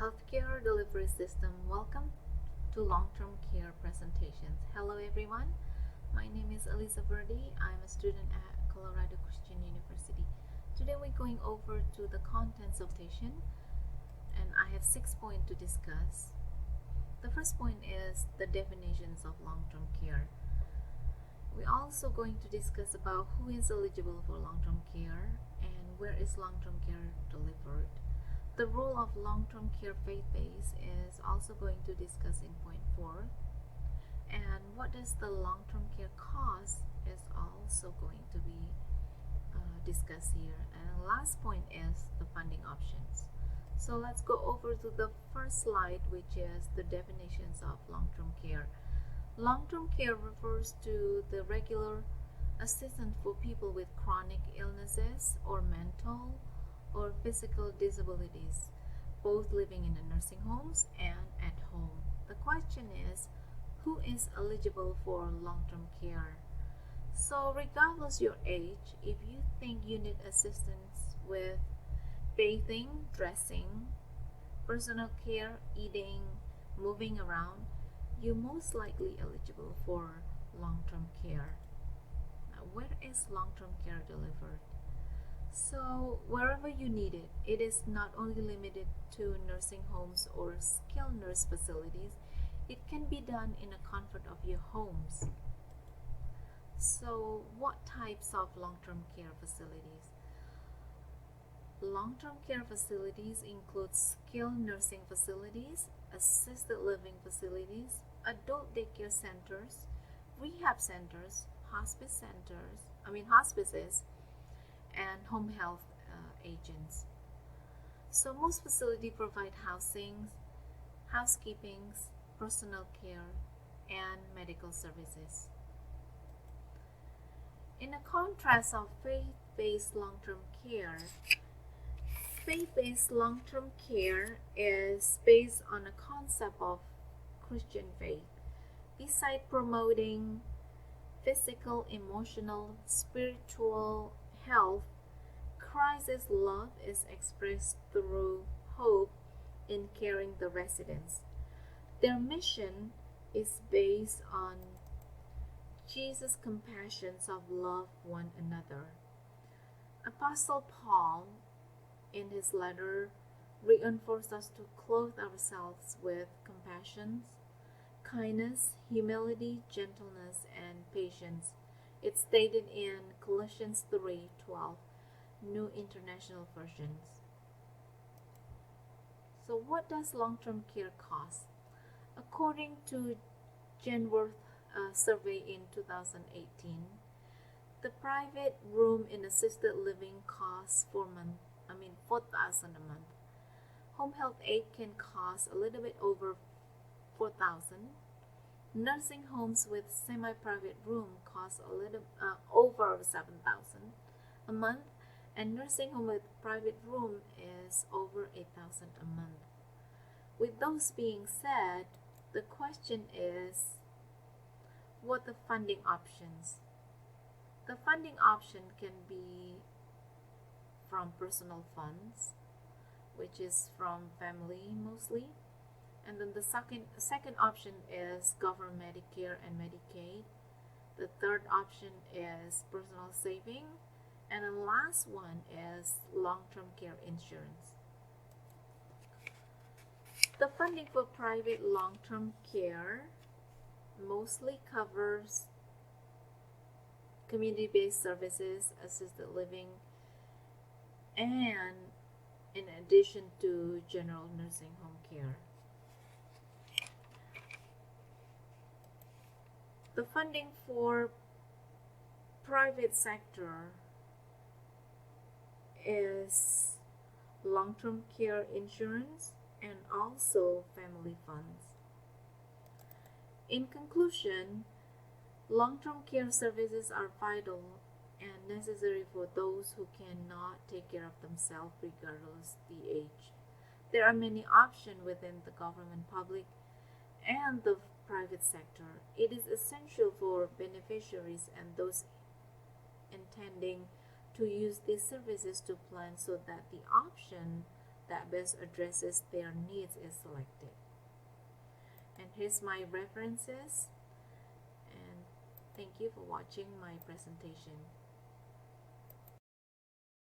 Healthcare delivery system. Welcome to long-term care presentations. Hello everyone, my name is Elisa Verdi. I'm a student at Colorado Christian University. Today we're going over to the contents of the presentation, and I have 6 points to discuss. The first point is the definitions of long-term care. We're also going to discuss about who is eligible for long-term care and where is long-term care delivered. The role of long-term care faith-based is also going to discuss in point 4. And what does the long-term care cost is also going to be discussed here. And the last point is the funding options. So let's go over to the first slide, which is the definitions of long-term care. Long-term care refers to the regular assistance for people with chronic illnesses or mental or physical disabilities, both living in the nursing homes and at home. The question is, who is eligible for long-term care? So regardless your age, if you think you need assistance with bathing, dressing, personal care, eating, moving around, you're most likely eligible for long-term care. Now, where is long-term care delivered? So wherever you need it, it is not only limited to nursing homes or skilled nurse facilities. It can be done in the comfort of your homes. So what types of long-term care facilities? Long-term care facilities include skilled nursing facilities, assisted living facilities, adult daycare centers, rehab centers, hospices, and home health agents. So most facilities provide housing, housekeeping, personal care, and medical services. In a contrast of faith-based long-term care, faith-based long-term care is based on a concept of Christian faith. Besides promoting physical, emotional, spiritual health, Christ's love is expressed through hope in caring the residents. Their mission is based on Jesus' compassions of love one another. Apostle Paul, in his letter, reinforced us to clothe ourselves with compassion, kindness, humility, gentleness, and patience. It's stated in Colossians 3:12, New International Versions. So what does long-term care cost? According to Genworth survey in 2018, the private room in assisted living costs $4,000 a month. Home health aid can cost a little bit over $4,000. Nursing homes with semi-private room cost a little over $7,000 a month, and nursing home with private room is over $8,000 a month. With those being said, the question is, what the funding options? The funding option can be from personal funds, which is from family mostly. And then the second option is government Medicare and Medicaid. The third option is personal saving. And the last one is long-term care insurance. The funding for private long-term care mostly covers community-based services, assisted living, and in addition to general nursing home care. The funding for private sector is long-term care insurance and also family funds. In conclusion, long-term care services are vital and necessary for those who cannot take care of themselves regardless the age. There are many options within the government, public, and the private sector. It is essential for beneficiaries and those intending to use these services to plan so that the option that best addresses their needs is selected. And here's my references, and thank you for watching my presentation.